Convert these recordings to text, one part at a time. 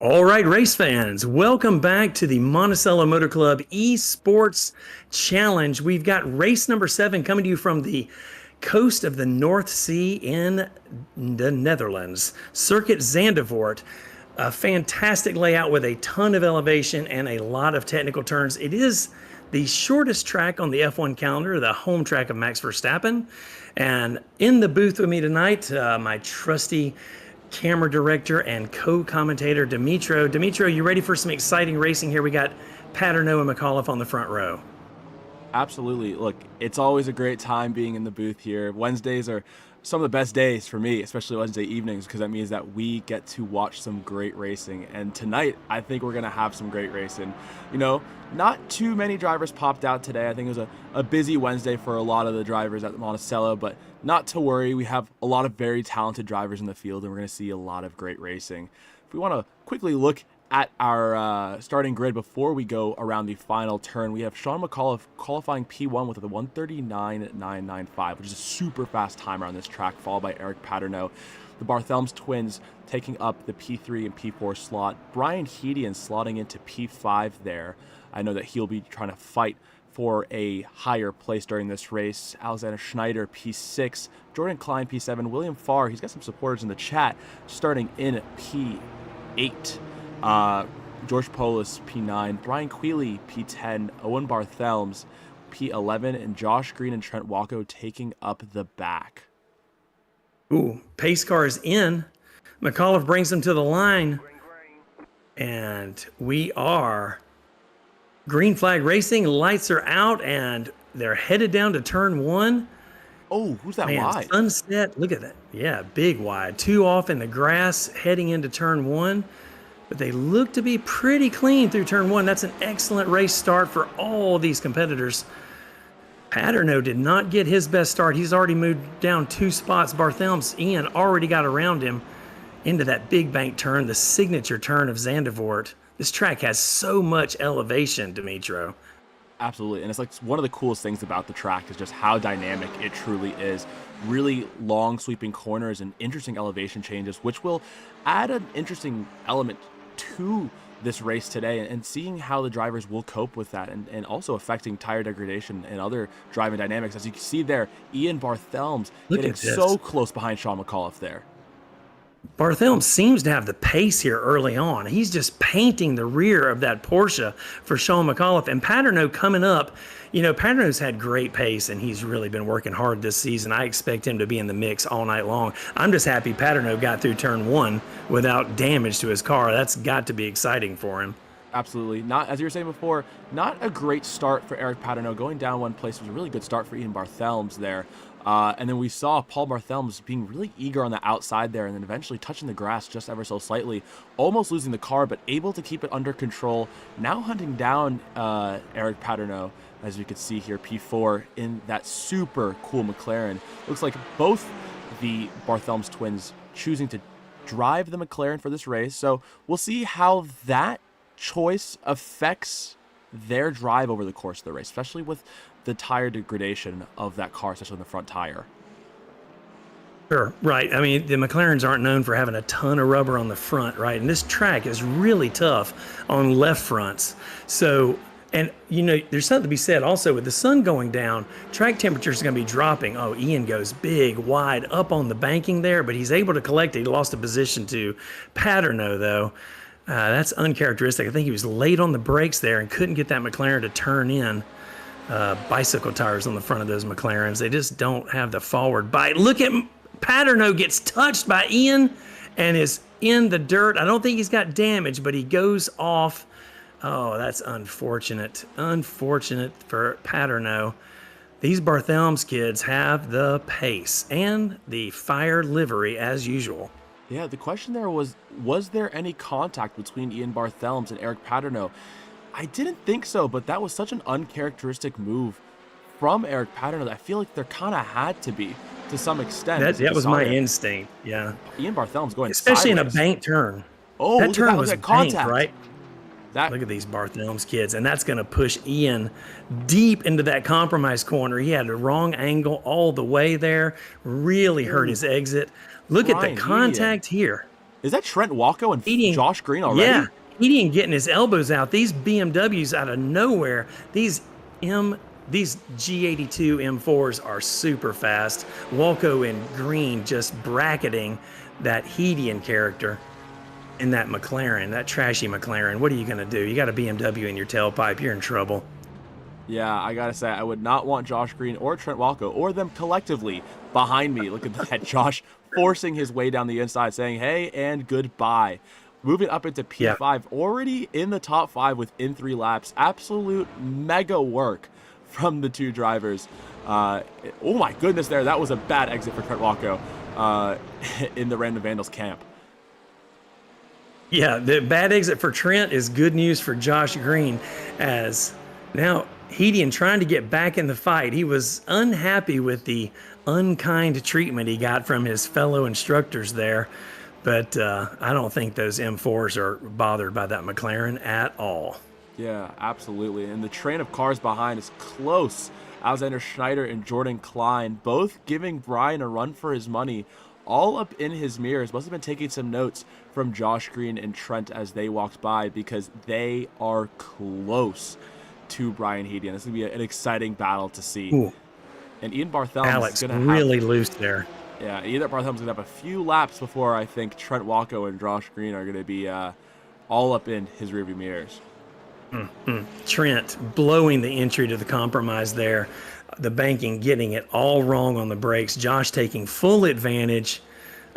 All right, race fans, welcome back to the Monticello Motor Club Esports Challenge. We've got race number 7 coming to you from the coast of the North Sea in the Netherlands. Circuit Zandvoort, a fantastic layout with a ton of elevation and a lot of technical turns. It is the shortest track on the F1 calendar, the home track of Max Verstappen. And in the booth with me tonight, my trusty camera director and co-commentator Dimitro. Dimitro, you ready for some exciting racing here? We got Paterno and McAuliffe on the front row. Absolutely. Look, it's always a great time being in the booth here. Wednesdays are some of the best days for me, especially Wednesday evenings, because that means that we get to watch some great racing. And tonight, I think we're going to have some great racing. You know, not too many drivers popped out today. I think it was a busy Wednesday for a lot of the drivers at Monticello, but not to worry. We have a lot of very talented drivers in the field, and we're going to see a lot of great racing. If we want to quickly look at our starting grid before we go around the final turn, we have Sean McAuliffe qualifying P1 with a 1:39.995, which is a super fast timer on this track, followed by Eric Paterno. The Barthelmes twins taking up the P3 and P4 slot. Brian Hedian slotting into P5 there. I know that he'll be trying to fight for a higher place during this race. Alexander Schneider, P6. Jordan Klein, P7. William Farr, he's got some supporters in the chat, starting in P8. George Polis, P9, Brian Quealy, P10, Owen Barthelmes, P11, and Josh Green and Trent Walko taking up the back. Ooh, pace car is in. McAuliffe brings them to the line. And we are green flag racing. Lights are out, and they're headed down to turn 1. Oh, who's that wide? Sunset, look at that. Yeah, big wide. 2 off in the grass heading into turn 1. But they look to be pretty clean through turn 1. That's an excellent race start for all these competitors. Paterno did not get his best start. He's already moved down 2 spots. Barthelmes, Ian already got around him into that big bank turn, the signature turn of Zandvoort. This track has so much elevation, Dimitro. Absolutely, and it's like one of the coolest things about the track is just how dynamic it truly is. Really long sweeping corners and interesting elevation changes, which will add an interesting element to this race today, and seeing how the drivers will cope with that, and also affecting tire degradation and other driving dynamics. As you can see there, Ian Barthelmes getting so close behind Sean McAuliffe there. Barthelmes seems to have the pace here early on. He's just painting the rear of that Porsche for Sean McAuliffe. And Paterno coming up, you know, Paterno's had great pace, and he's really been working hard this season. I expect him to be in the mix all night long. I'm just happy Paterno got through turn 1 without damage to his car. That's got to be exciting for him. Absolutely. Not, as you were saying before, not a great start for Eric Paterno. Going down 1 place was a really good start for Ian Barthelmes there. And then we saw Paul Barthelmes being really eager on the outside there, and then eventually touching the grass just ever so slightly, almost losing the car, but able to keep it under control. Now hunting down Eric Paterno, as we could see here, P4 in that super cool McLaren. Looks like both the Barthelmes twins choosing to drive the McLaren for this race. So we'll see how that choice affects their drive over the course of the race, especially with the tire degradation of that car, especially on the front tire. Sure, right. I mean, the McLarens aren't known for having a ton of rubber on the front, right? And this track is really tough on left fronts. So, and you know, there's something to be said also with the sun going down, track temperature is going to be dropping. Oh, Ian goes big, wide up on the banking there, but he's able to collect it. He lost a position to Paterno, though. That's uncharacteristic. I think he was late on the brakes there and couldn't get that McLaren to turn in. Bicycle tires on the front of those McLarens. They just don't have the forward bite. Look at Paterno gets touched by Ian and is in the dirt. I don't think he's got damage, but he goes off. Oh, that's unfortunate. Unfortunate for Paterno. These Barthelmes kids have the pace and the fire livery as usual. Yeah, the question there was there any contact between Ian Barthelmes and Eric Paterno? I didn't think so, but that was such an uncharacteristic move from Eric Paterno that I feel like there kind of had to be to some extent. That was my instinct, yeah. Ian Barthelmes going especially sideways. in a bank turn. Oh, that turn was contact, banked, right? Look at these Barthelmes kids, and that's going to push Ian deep into that compromise corner. He had a wrong angle all the way there, really hurt his exit. Look at the contact here. Is that Trent Walko and He Josh Green already? Yeah, he didn't getting his elbows out. These BMWs out of nowhere. These G82 M4s are super fast. Walco and Green just bracketing that Hedian character in that McLaren, that trashy McLaren. What are you going to do? You got a BMW in your tailpipe. You're in trouble. Yeah, I gotta say, I would not want Josh Green or Trent Walko or them collectively behind me. Look at that, Josh forcing his way down the inside, saying hey and goodbye. Moving up into P5, already in the top 5 within 3 laps. Absolute mega work from the 2 drivers. Oh my goodness, that was a bad exit for Trent Walko in the Random Vandals camp. Yeah, the bad exit for Trent is good news for Josh Green, as now Hedian trying to get back in the fight. He was unhappy with the unkind treatment he got from his fellow instructors there, but I don't think those M4s are bothered by that McLaren at all. Yeah, absolutely. And the train of cars behind is close. Alexander Schneider and Jordan Klein both giving Brian a run for his money, all up in his mirrors. Must have been taking some notes from Josh Green and Trent as they walked by, because they are close to Brian Hedian. This is going to be an exciting battle to see. Ooh. And Ian Barthelme Alex is going to really loose there. Yeah, Ian Barthelme's going to have a few laps before I think Trent Walko and Josh Green are going to be all up in his rearview mirrors. Trent blowing the entry to the compromise there. The banking getting it all wrong on the brakes. Josh taking full advantage.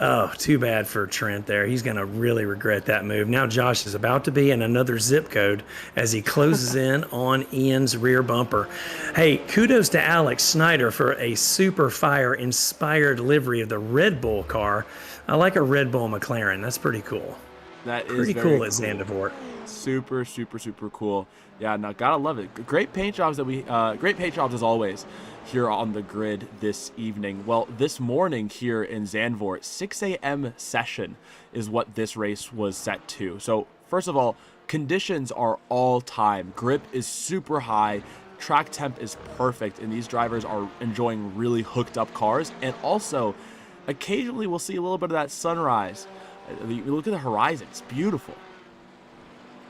Oh, too bad for Trent there. He's going to really regret that move. Now Josh is about to be in another zip code as he closes in on Ian's rear bumper. Hey, kudos to Alex Snyder for a super fire inspired livery of the Red Bull car. I like a Red Bull McLaren. That's pretty cool. That is pretty very cool at Zandvoort. Super, super, super cool. Yeah, no, gotta love it. Great paint jobs great paint jobs as always here on the grid this evening. Well, this morning here in Zandvoort, 6 a.m. session is what this race was set to. So first of all, conditions are all time. Grip is super high. Track temp is perfect, and these drivers are enjoying really hooked up cars. And also, occasionally we'll see a little bit of that sunrise. You look at the horizon; it's beautiful.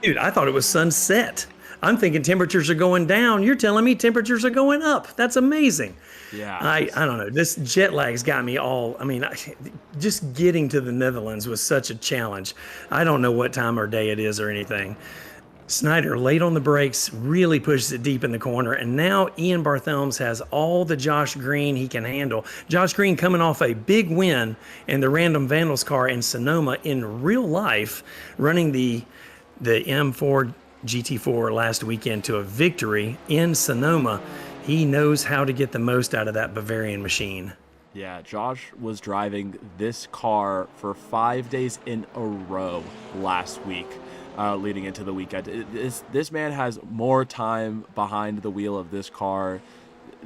Dude, I thought it was sunset. I'm thinking temperatures are going down. You're telling me temperatures are going up. That's amazing. Yeah. I don't know. This jet lag's got me all. I mean, just getting to the Netherlands was such a challenge. I don't know what time or day it is or anything. Snyder late on the brakes, really pushes it deep in the corner, and now Ian Barthelme has all the Josh Green he can handle. Josh Green coming off a big win in the Random Vandals car in Sonoma in real life, running the M4 GT4 last weekend to a victory in Sonoma. He knows how to get the most out of that Bavarian machine. Yeah, Josh was driving this car for 5 days in a row last week, leading into the weekend. This man has more time behind the wheel of this car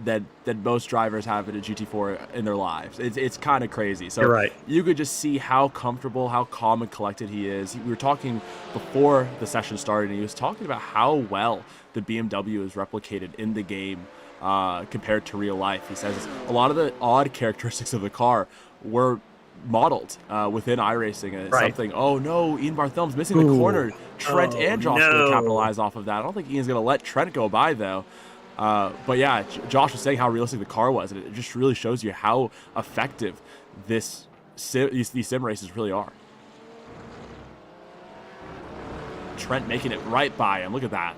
that most drivers have in a GT4 in their lives. It's kind of crazy. So you're right. You could just see how comfortable, how calm and collected he is. We were talking before the session started, and he was talking about how well the BMW is replicated in the game compared to real life. He says a lot of the odd characteristics of the car were modeled within iRacing, and it's something, oh no, Ian Barthelme's missing the corner. Trent and Josh will capitalize off of that. I don't think Ian's going to let Trent go by, though. But yeah, Josh was saying how realistic the car was, and it just really shows you how effective these sim races really are. Trent making it right by him. Look at that.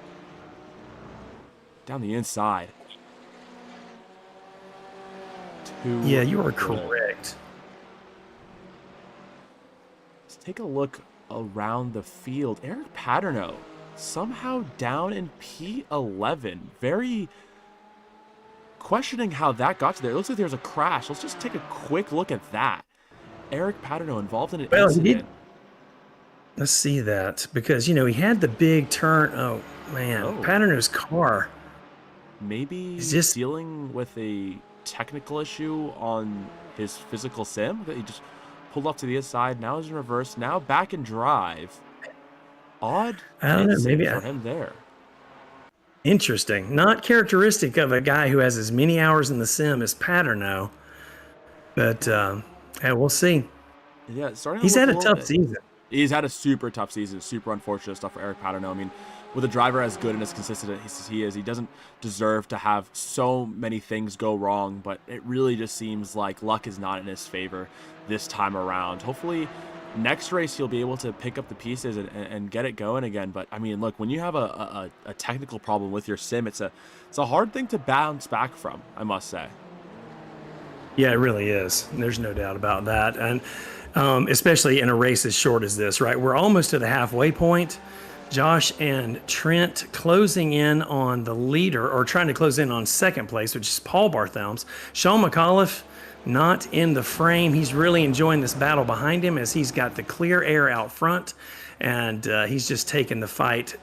Down the inside. Yeah, you are correct. Let's take a look around the field. Eric Paterno somehow down in P11. Very questioning how that got to there. It looks like there's a crash. Let's just take a quick look at that. Eric Paterno involved in an incident. Let's see that, because, he had the big turn. Oh, man. Paterno's car. Maybe he's just dealing with a technical issue on his physical sim. He just pulled off to the inside. Now he's in reverse. Now back in drive. Odd. I don't know. Maybe for him there. Interesting. Not characteristic of a guy who has as many hours in the sim as Paterno. But we'll see. Yeah, it's starting to He's look had a a little tough bit. season. He's had a super tough season, super unfortunate stuff for Eric Paterno. I mean, with a driver as good and as consistent as he is, he doesn't deserve to have so many things go wrong, but it really just seems like luck is not in his favor this time around. Hopefully, next race he'll be able to pick up the pieces and get it going again. But I mean, look, when you have a technical problem with your sim, it's a hard thing to bounce back from, I must say. Yeah, it really is. There's no doubt about that. And especially in a race as short as this, right? We're almost to the halfway point. Josh and Trent closing in on the leader, or trying to close in on second place, which is Paul Barthelms. Sean McAuliffe not in the frame. He's really enjoying this battle behind him as he's got the clear air out front, and he's just taking the fight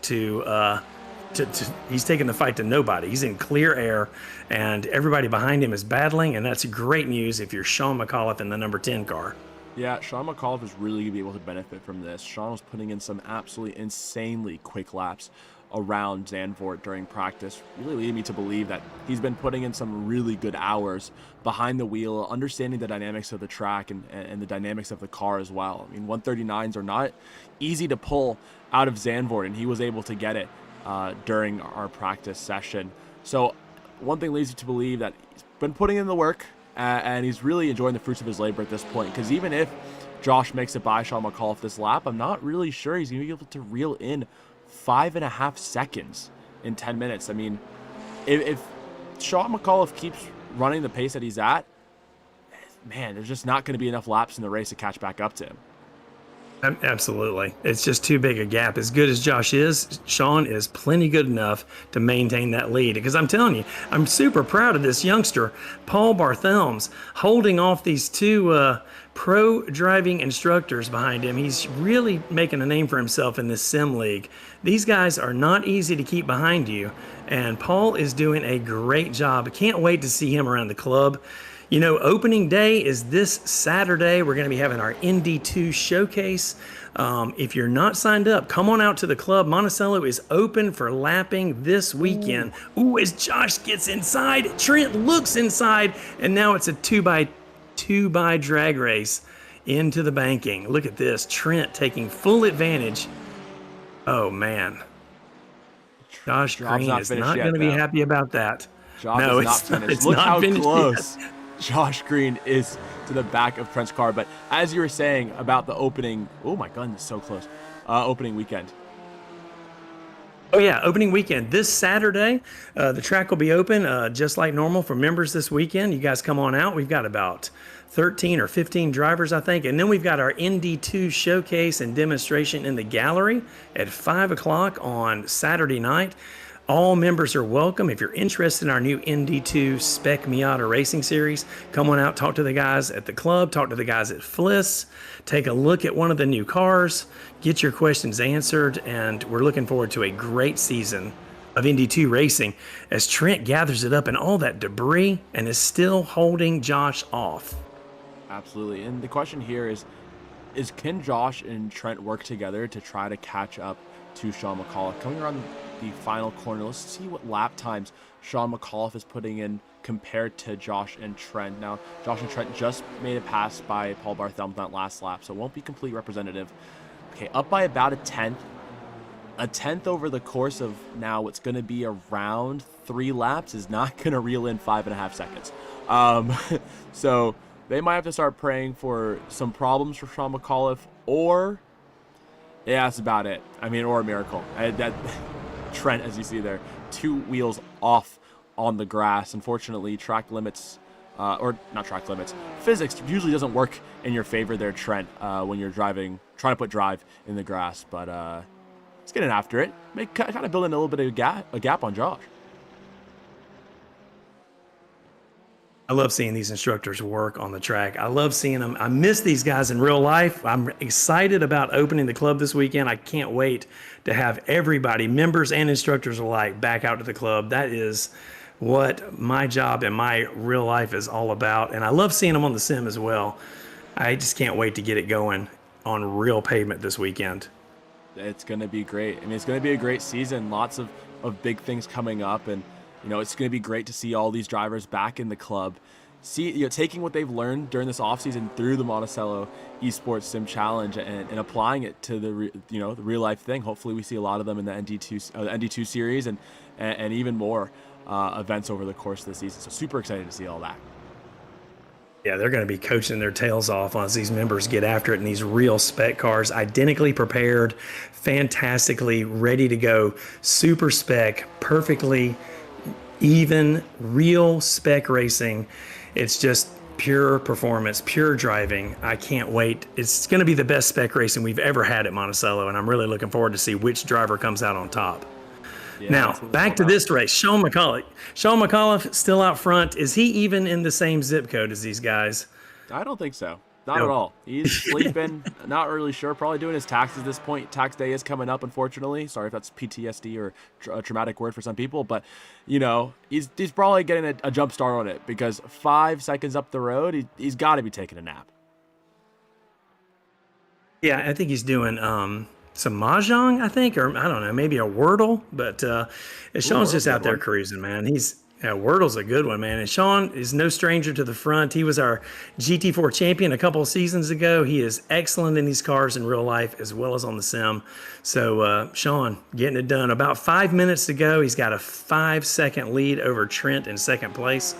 he's taking the fight to nobody. He's in clear air, and everybody behind him is battling, and that's great news if you're Sean McAuliffe in the number 10 car. Yeah, Sean McAuliffe is really going to be able to benefit from this. Sean was putting in some absolutely insanely quick laps around Zandvoort during practice, really leading me to believe that he's been putting in some really good hours behind the wheel, understanding the dynamics of the track and the dynamics of the car as well. I mean, 139s are not easy to pull out of Zandvoort, and he was able to get it during our practice session. So one thing leads you to believe that he's been putting in the work, and he's really enjoying the fruits of his labor at this point. Because even if Josh makes it by Sean McAuliffe this lap, I'm not really sure he's going to be able to reel in 5.5 seconds in 10 minutes. I mean, if Sean McAuliffe keeps running the pace that he's at, man, there's just not going to be enough laps in the race to catch back up to him. Absolutely. It's just too big a gap. As good as Josh is, Sean is plenty good enough to maintain that lead. Because I'm telling you, I'm super proud of this youngster, Paul Barthelms, holding off these two pro driving instructors behind him. He's really making a name for himself in this sim league. These guys are not easy to keep behind you, and Paul is doing a great job. I can't wait to see him around the club. You know, opening day is this Saturday. We're going to be having our ND2 showcase. If you're not signed up, come on out to the club. Monticello is open for lapping this weekend. Ooh, as Josh gets inside, Trent looks inside, and now it's a 2x2 drag race into the banking. Look at this. Trent taking full advantage. Oh, man. Josh Green is not going to be happy about that. No, it's not finished. Look how close Josh Green is to the back of Trent's car. But as you were saying about the opening, oh my goodness, so close. Opening weekend. Oh yeah, opening weekend. This Saturday, the track will be open just like normal for members this weekend. You guys come on out. We've got about 13 or 15 drivers, I think. And then we've got our ND2 showcase and demonstration in the gallery at 5 o'clock on Saturday night. All members are welcome. If you're interested in our new ND2 Spec Miata Racing Series, come on out, talk to the guys at the club, talk to the guys at FLIS, take a look at one of the new cars, get your questions answered, and we're looking forward to a great season of ND2 racing as Trent gathers it up and all that debris and is still holding Josh off. Absolutely. And the question here is can Josh and Trent work together to try to catch up to Sean McAuliffe? Coming around the final corner, let's see what lap times Sean McAuliffe is putting in compared to Josh and Trent. Now, Josh and Trent just made a pass by Paul Barthelm that last lap, so it won't be complete representative. Okay, up by about a tenth. A tenth over the course of now what's going to be around 3 laps is not going to reel in 5.5 seconds. So they might have to start praying for some problems for Sean McAuliffe, or yeah, that's about it. I mean, or a miracle. Trent, as you see there, 2 wheels off on the grass. Unfortunately, track limits, or not track limits, physics usually doesn't work in your favor there, Trent, when you're trying to put drive in the grass. But it's getting after it. Kind of building a little bit of a gap on Josh. I love seeing these instructors work on the track. I love seeing them. I miss these guys in real life. I'm excited about opening the club this weekend. I can't wait to have everybody, members and instructors alike, back out to the club. That is what my job and my real life is all about. And I love seeing them on the sim as well. I just can't wait to get it going on real pavement this weekend. It's going to be great. I mean, it's going to be a great season. Lots of big things coming up. And, you know, it's going to be great to see all these drivers back in the club. taking what they've learned during this offseason through the Monticello Esports Sim Challenge and applying it to the the real life thing. Hopefully, we see a lot of them in the ND2 series and even more events over the course of the season. So super excited to see all that. Yeah, they're going to be coaching their tails off as these members get after it in these real spec cars, identically prepared, fantastically ready to go, super spec, perfectly even, real spec racing. It's just pure performance, pure driving. I can't wait. It's going to be the best spec racing we've ever had at Monticello, and I'm really looking forward to see which driver comes out on top. Yeah, now, back to this race. Sean McAuliffe. Sean McAuliffe still out front. Is he even in the same zip code as these guys? I don't think so. Not at all. He's sleeping. Not really sure. Probably doing his taxes at this point. Tax day is coming up, unfortunately. Sorry if that's PTSD or a traumatic word for some people. But, he's probably getting a jump start on it because 5 seconds up the road, he's got to be taking a nap. Yeah, I think he's doing some mahjong, I think, or I don't know, maybe a Wordle. But Sean's just out there cruising, man. Wordle's a good one, man. And Sean is no stranger to the front. He was our GT4 champion a couple of seasons ago. He is excellent in these cars in real life as well as on the sim. So Sean getting it done. About 5 minutes to go. He's got a 5-second lead over Trent in second place.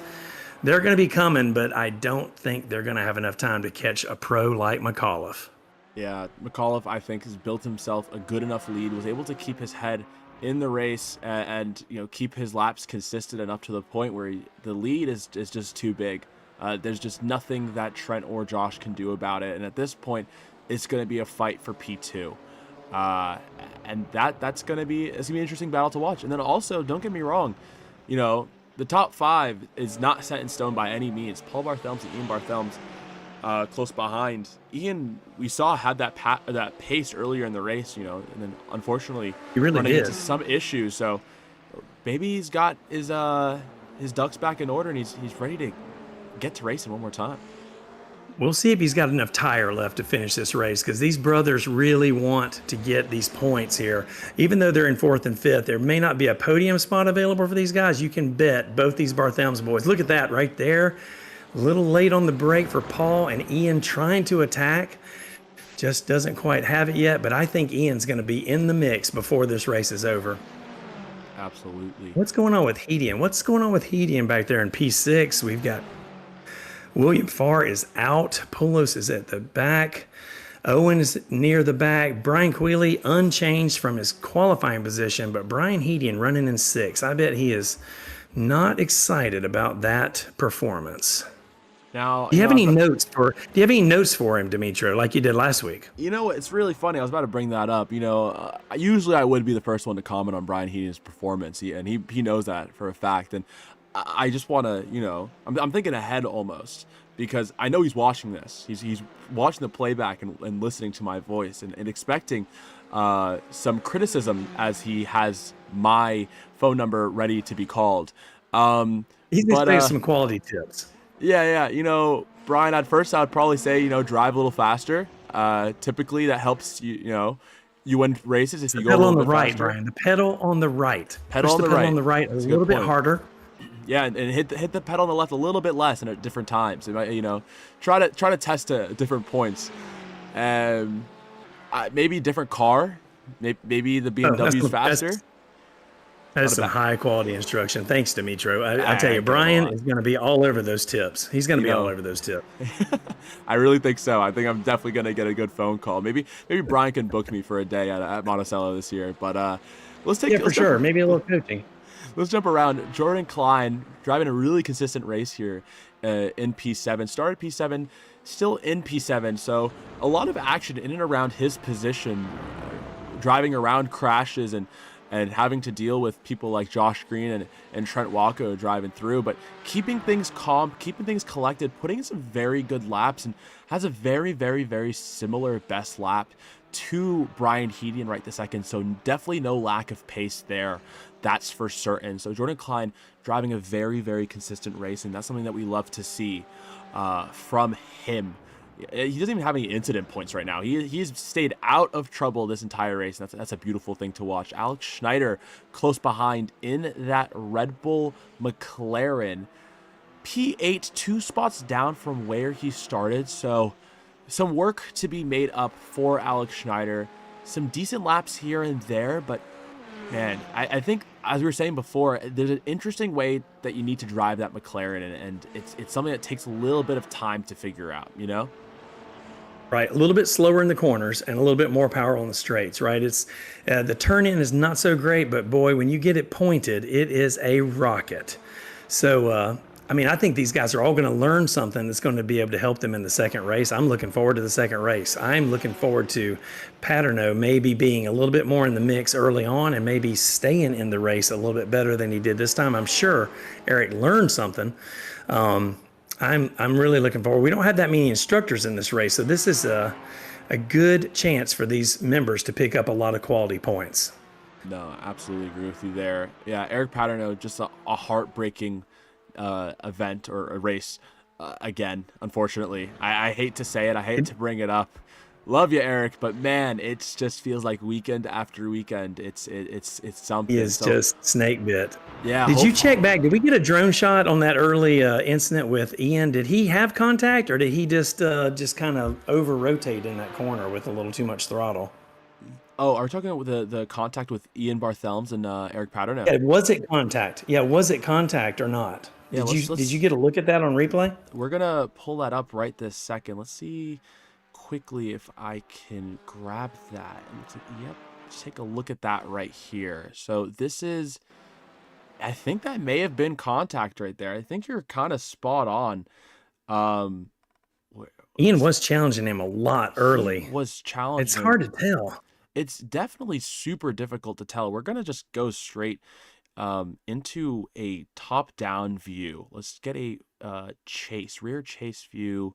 They're going to be coming, but I don't think they're going to have enough time to catch a pro like McAuliffe. Yeah, McAuliffe, I think, has built himself a good enough lead, was able to keep his head in the race and keep his laps consistent enough to the point where the lead is just too big. There's just nothing that Trent or Josh can do about it. And at this point, it's going to be a fight for P2. And it's going to be an interesting battle to watch. And then also, don't get me wrong, the top 5 is not set in stone by any means. Paul Barthelms and Ian Barthelms close behind. Ian, we saw had that pace earlier in the race, and then unfortunately he really running did. into some issues. So maybe he's got his ducks back in order and he's ready to get to racing one more time. We'll see if he's got enough tire left to finish this race because these brothers really want to get these points here. Even though they're in 4th and 5th, there may not be a podium spot available for these guys. You can bet both these Barthelms boys. Look at that right there. A little late on the break for Paul, and Ian trying to attack. Just doesn't quite have it yet, but I think Ian's going to be in the mix before this race is over. Absolutely. What's going on with Hedian? What's going on with Hedian back there in P6? We've got William Farr is out. Poulos is at the back. Owen is near the back. Brian Quealy unchanged from his qualifying position, but Brian Hedian running in 6. I bet he is not excited about that performance. Now, do you have any notes for him, Dimitro, like you did last week? It's really funny. I was about to bring that up. Usually I would be the first one to comment on Brian Hedian's performance, and he knows that for a fact. And I just want to, I'm thinking ahead almost because I know he's watching this. He's watching the playback and listening to my voice and expecting some criticism as he has my phone number ready to be called. He's expecting some quality tips. Yeah. Brian, at first I would probably say, drive a little faster. Typically that helps you win races if you go a little bit faster. The pedal on the right, Brian. The pedal on the right. Pedal on the right a little bit harder. Yeah, and hit the pedal on the left a little bit less and at different times. Try to test at different points. Maybe different car. Maybe the BMW's faster. That is some high quality instruction. Thanks, Dimitro. I tell you, Brian is going to be all over those tips. He's going to be all over those tips. I really think so. I think I'm definitely going to get a good phone call. Maybe Brian can book me for a day at Monticello this year. But let's take for sure. Maybe a little coaching. Let's jump around. Jordan Klein driving a really consistent race here in P7. Started P7, still in P7. So a lot of action in and around his position, driving around crashes and having to deal with people like Josh Green and Trent Walko driving through, but keeping things calm, keeping things collected, putting in some very good laps, and has a very, very, very similar best lap to Brian Hedian right this second. So definitely no lack of pace there. That's for certain. So Jordan Klein driving a very, very consistent race, and that's something that we love to see from him. He doesn't even have any incident points right now. He's stayed out of trouble this entire race. And that's a beautiful thing to watch. Alex Schneider close behind in that Red Bull McLaren. P8, 2 spots down from where he started. So some work to be made up for Alex Schneider. Some decent laps here and there, but man, I think, as we were saying before, there's an interesting way that you need to drive that McLaren, and it's something that takes a little bit of time to figure out, you know? Right, a little bit slower in the corners and a little bit more power on the straights, right? It's the turn in is not so great, but boy, when you get it pointed, it is a rocket. So, I mean, I think these guys are all going to learn something that's going to be able to help them in the second race. I'm looking forward to the second race. I'm looking forward to Paterno maybe being a little bit more in the mix early on and maybe staying in the race a little bit better than he did this time. I'm sure Eric learned something. I'm really looking forward. We don't have that many instructors in this race, so this is a good chance for these members to pick up a lot of quality points. No, absolutely agree with you there. Yeah, Eric Paterno, just a heartbreaking event or a race again, unfortunately. I hate to say it. I hate to bring it up. Love you, Eric, but man, it just feels like weekend after weekend. It's something. He is just snake bit. Yeah. Did you check back? Did we get a drone shot on that early incident with Ian? Did he have contact, or did he just kind of over rotate in that corner with a little too much throttle? Oh, are we talking about the contact with Ian Barthelms and Eric Paterno? Yeah, was it contact? Yeah, was it contact or not? Yeah, did you get a look at that on replay? We're gonna pull that up right this second. Let's see quickly if I can grab that. Yep, let's take a look at that right here. So this is, I think that may have been contact right there. I think you're kind of spot on. Ian was challenging him a lot early. Was challenging. It's hard to tell. It's definitely super difficult to tell. We're gonna just go straight into a top-down view. Let's get a rear chase view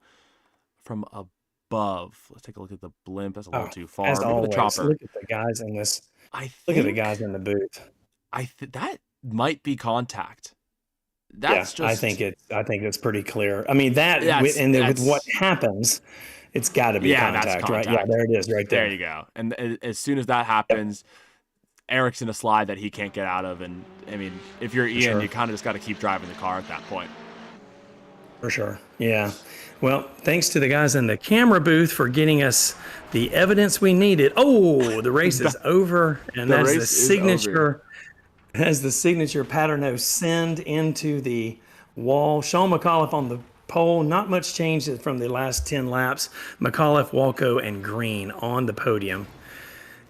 from above. Let's take a look at the blimp. That's a little too far. As always, the chopper. Look at the guys in this. Look at the guys in the booth. That might be contact. That's I think it's pretty clear. I mean with what happens, it's got to be contact, right? Yeah, there it is, right there. There you go. And as soon as that happens, Eric's in a slide that he can't get out of. And I mean, if you're Ian, you kind of just got to keep driving the car at that point. For sure. Yeah. Well, thanks to the guys in the camera booth for getting us the evidence we needed. Oh, the race is over, and that's the signature. Has the signature Paterno send into the wall. Sean McAuliffe on the pole. Not much change from the last 10 laps. McAuliffe, Walco, and Green on the podium.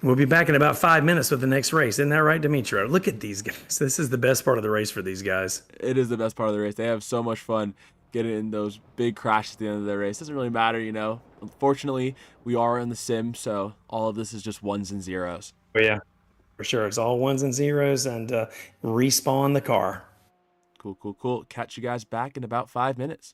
We'll be back in about 5 minutes with the next race. Isn't that right, Demetrio? Look at these guys. This is the best part of the race for these guys. It is the best part of the race. They have so much fun getting in those big crashes at the end of the race. Doesn't really matter, you know. Unfortunately, we are in the sim, so all of this is just ones and zeros. Oh, yeah, for sure. It's all ones and zeros, and respawn the car. Cool. Catch you guys back in about 5 minutes.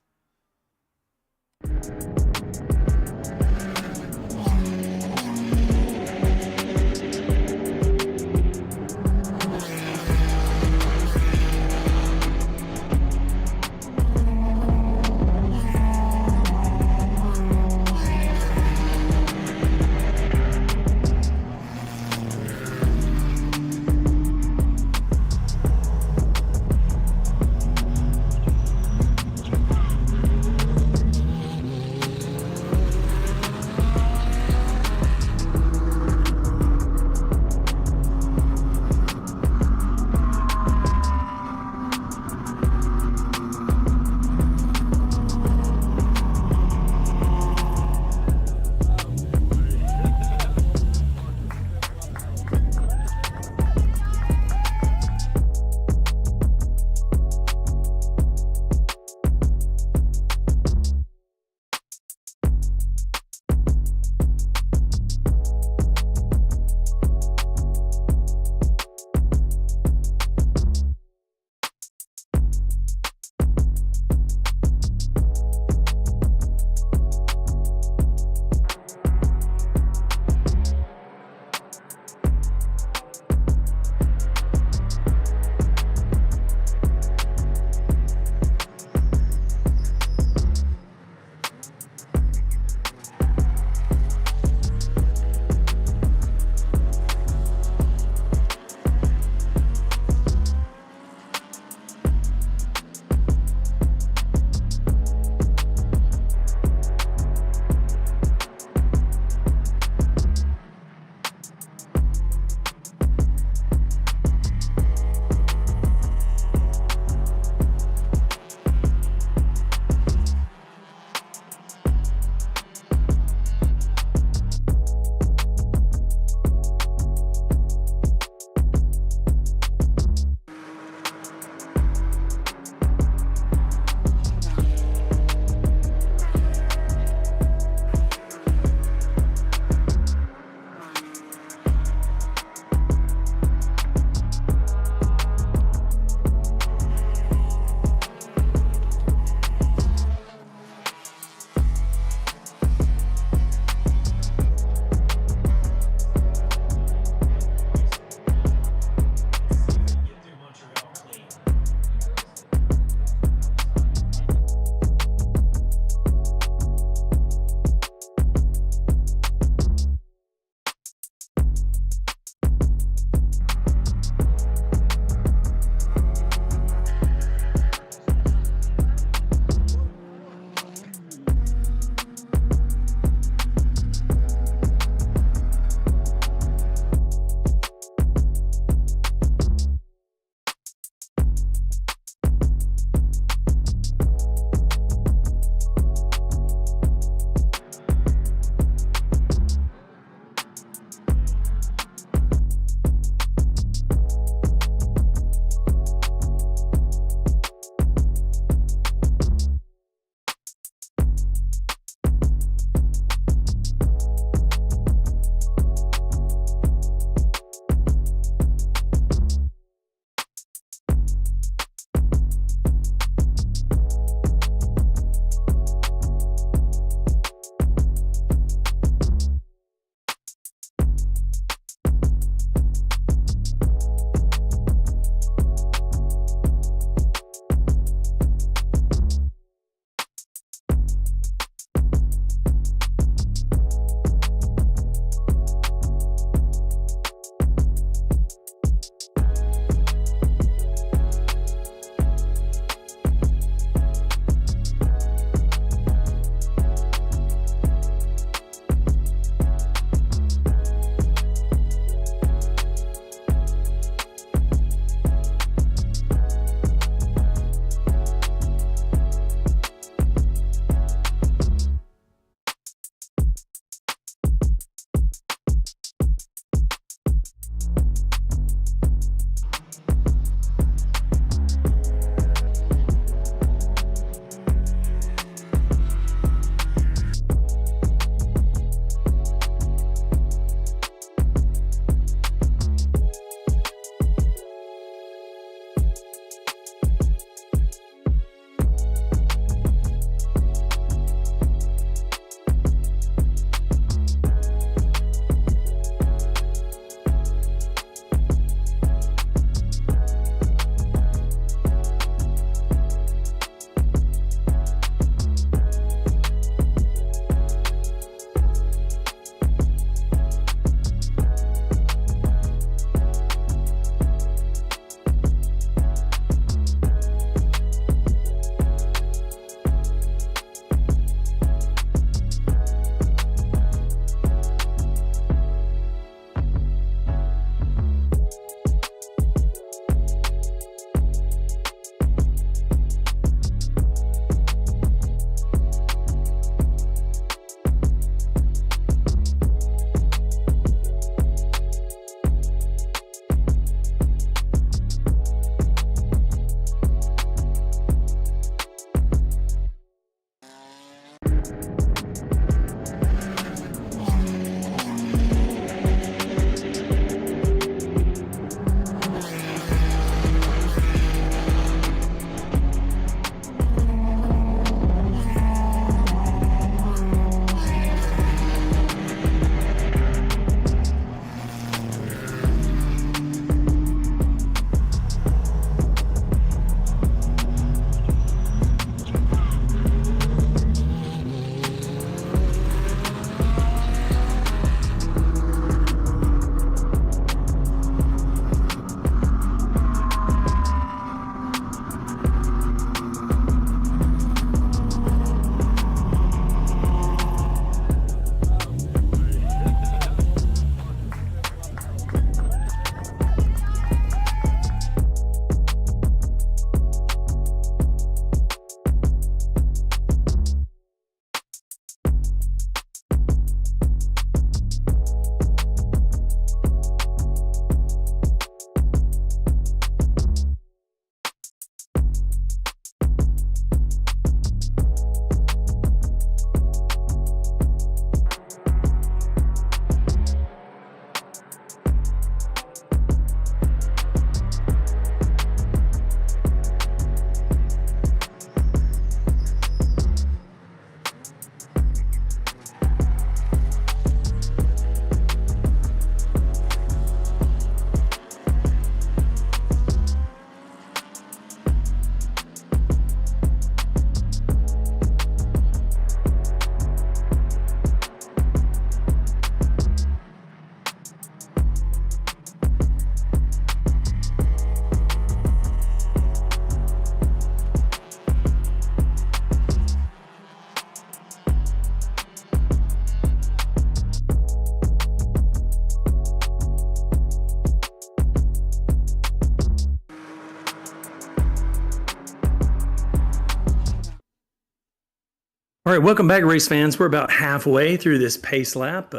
All right, welcome back, race fans. We're about halfway through this pace lap.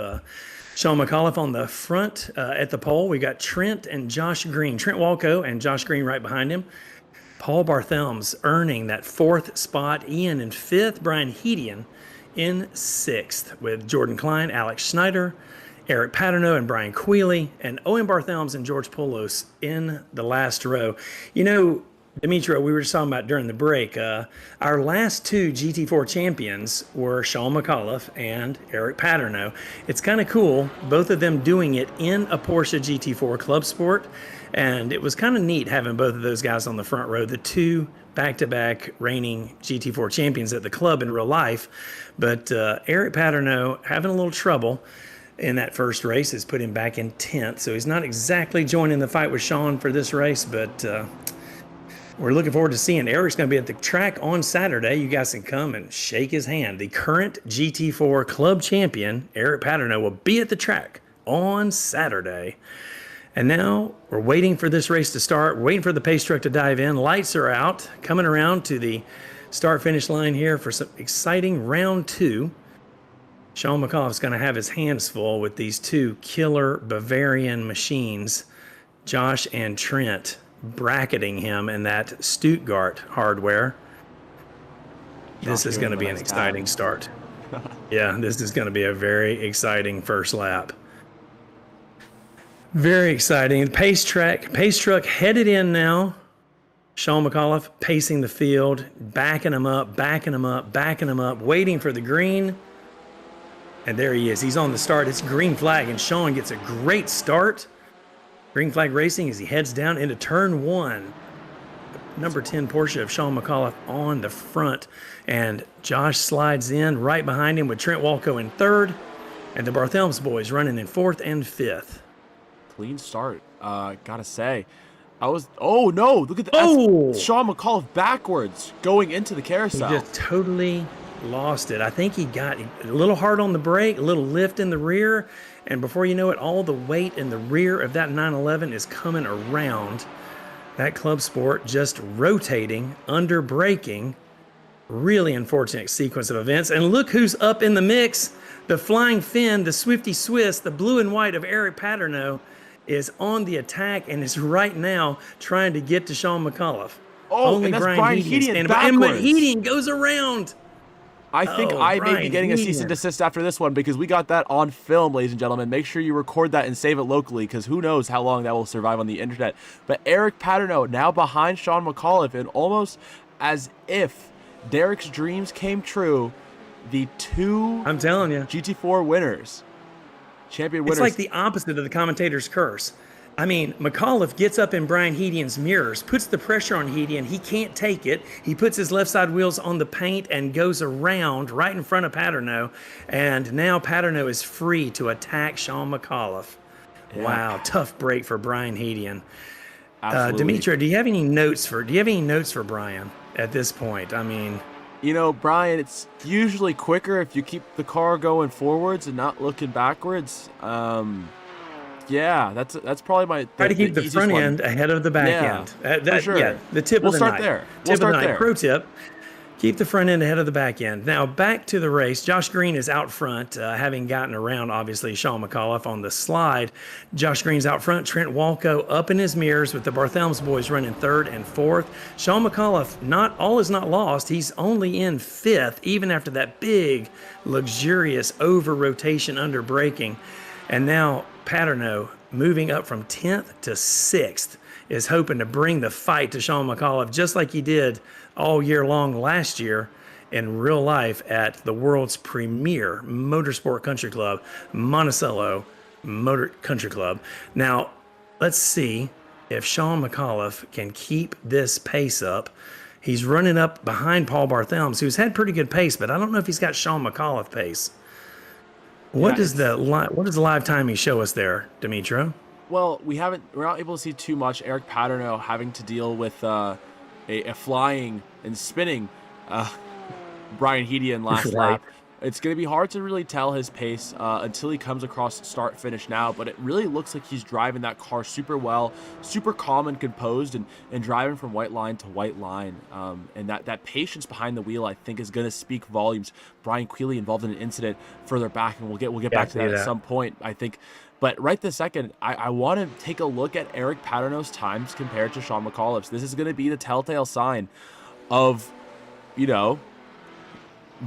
Sean McAuliffe on the front at the pole. We got Trent and Josh Green. Trent Walco and Josh Green right behind him. Paul Barthelm's earning that fourth spot. Ian in fifth. Brian Hedian in sixth with Jordan Klein, Alex Schneider, Eric Paterno, and Brian Quealy, and Owen Barthelms and George Polos in the last row. You know, Demetrio, we were just talking about during the break, our last two GT4 champions were Sean McAuliffe and Eric Paterno. It's kind of cool, both of them doing it in a Porsche GT4 Club Sport, and it was kind of neat having both of those guys on the front row, the two back-to-back reigning GT4 champions at the club in real life. But Eric Paterno having a little trouble in that first race has put him back in 10th, so he's not exactly joining the fight with Sean for this race, but we're looking forward to seeing. Eric's going to be at the track on Saturday. You guys can come and shake his hand. The current GT4 club champion, Eric Paterno, will be at the track on Saturday. And now we're waiting for this race to start. We're waiting for the pace truck to dive in. Lights are out. Coming around to the start-finish line here for some exciting round two. Sean McAuliffe's going to have his hands full with these two killer Bavarian machines, Josh and Trent, bracketing him in that Stuttgart hardware. This is going to be an exciting start. Yeah, this is going to be a very exciting first lap. Very exciting. Pace truck headed in now. Sean McAuliffe pacing the field, backing him up, waiting for the green. And there he is. He's on the start. It's green flag, and Sean gets a great start. Green flag racing as he heads down into turn one. Number 10 Porsche of Sean McAuliffe on the front. And Josh slides in right behind him with Trent Walco in third. And the Barthelms boys running in fourth and fifth. Clean start, gotta say. Oh no, look at that. Oh! Sean McAuliffe backwards going into the carousel. He just totally lost it. I think he got a little hard on the brake, a little lift in the rear, and before you know it, all the weight in the rear of that 911 is coming around. That Club Sport just rotating, under braking. Really unfortunate sequence of events. And look who's up in the mix. The Flying Finn, the Swifty Swiss, the blue and white of Eric Paterno is on the attack and is right now trying to get to Sean McAuliffe. Oh, only and that's Brian Hedian backwards. And when Hedian goes around. I think I may be getting a cease and desist after this one because we got that on film, ladies and gentlemen. Make sure you record that and save it locally because who knows how long that will survive on the internet. But Eric Paterno now behind Sean McAuliffe, and almost as if Derek's dreams came true, the two I'm telling you, GT4 winners, champion winners. It's like the opposite of the commentator's curse. I mean, McAuliffe gets up in Brian Hedian's mirrors, puts the pressure on Hedian. He can't take it. He puts his left side wheels on the paint and goes around right in front of Paterno. And now Paterno is free to attack Sean McAuliffe. Yeah. Wow, tough break for Brian Hedian. Demetrio, do you have any notes for Brian at this point? I mean, you know, Brian, it's usually quicker if you keep the car going forwards and not looking backwards. Yeah, that's probably my try to keep the front end ahead of the back end. For sure. Yeah, the tip of the night. We'll start there. Pro tip: keep the front end ahead of the back end. Now back to the race. Josh Green is out front, having gotten around obviously Sean McAuliffe on the slide. Josh Green's out front. Trent Walco up in his mirrors with the Barthelms boys running third and fourth. Sean McAuliffe, not all is not lost. He's only in fifth, even after that big, luxurious over rotation under braking, and now Paterno, moving up from 10th to 6th, is hoping to bring the fight to Sean McAuliffe just like he did all year long last year in real life at the world's premier motorsport country club, Monticello Motor Country Club. Now, let's see if Sean McAuliffe can keep this pace up. He's running up behind Paul Barthelms, who's had pretty good pace, but I don't know if he's got Sean McAuliffe pace. What does the live timing show us there, Demetrio? Well, we're not able to see too much. Eric Paterno having to deal with a flying and spinning Brian Hedian last lap. It's going to be hard to really tell his pace until he comes across start finish now, but it really looks like he's driving that car super well, super calm and composed, and driving from white line to white line. And that patience behind the wheel, I think, is going to speak volumes. Brian Quealy involved in an incident further back, and we'll get back to that at some point, I think. But right this second, I want to take a look at Eric Paterno's times compared to Sean McAuliffe's. This is going to be the telltale sign of,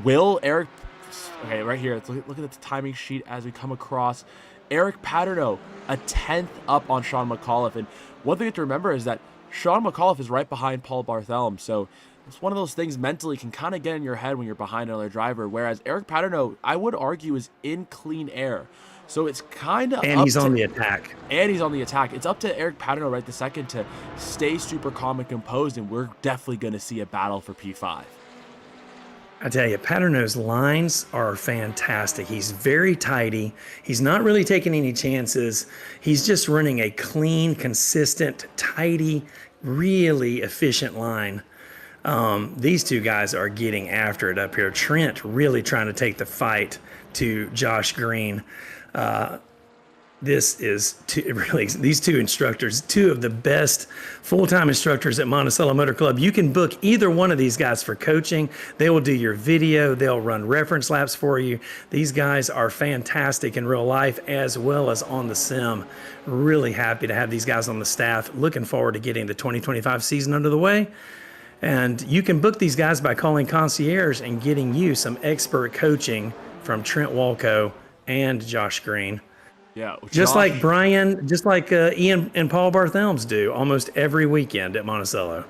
will Eric... Okay, right here, let's look at the timing sheet as we come across. Eric Paterno, a 10th up on Sean McAuliffe. And one thing you have to remember is that Sean McAuliffe is right behind Paul Barthelme. So it's one of those things mentally can kind of get in your head when you're behind another driver. Whereas Eric Paterno, I would argue, is in clean air. So it's kind of and he's on the attack. And he's on the attack. It's up to Eric Paterno right this second to stay super calm and composed, and we're definitely going to see a battle for P5. I tell you, Paterno's lines are fantastic. He's very tidy. He's not really taking any chances. He's just running a clean, consistent, tidy, really efficient line. These two guys are getting after it up here. Trent really trying to take the fight to Josh Green. This is these two instructors, two of the best full-time instructors at Monticello Motor Club. You can book either one of these guys for coaching. They will do your video. They'll run reference laps for you. These guys are fantastic in real life as well as on the sim. Really happy to have these guys on the staff. Looking forward to getting the 2025 season under the way. And you can book these guys by calling Concierge and getting you some expert coaching from Trent Walco and Josh Green. Yeah, just like Ian and Paul Barthelme's do almost every weekend at Monticello.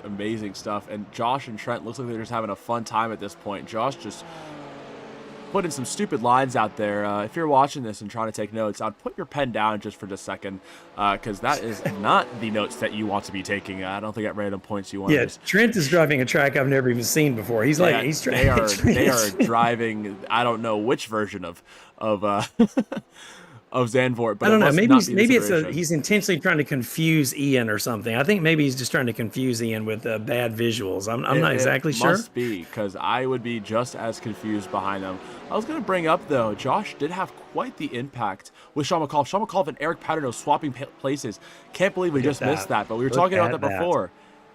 Amazing stuff. And Josh and Trent looks like they're just having a fun time at this point. Josh just putting some stupid lines out there. If you're watching this and trying to take notes, I'd put your pen down just for just a second, because that is not the notes that you want to be taking. I don't think at random points you want to. Yeah, Trent is driving a track I've never even seen before. He's like, they are driving. I don't know which version of Zandvoort, but I don't know. Maybe he's intentionally trying to confuse Ian or something. I think maybe he's just trying to confuse Ian with bad visuals. I'm not exactly sure. Must be, because I would be just as confused behind him. I was going to bring up, though, Josh did have quite the impact with Sean McAuliffe. Sean McAuliffe and Eric Paterno swapping places. Can't believe we just missed that, but we were talking about that before.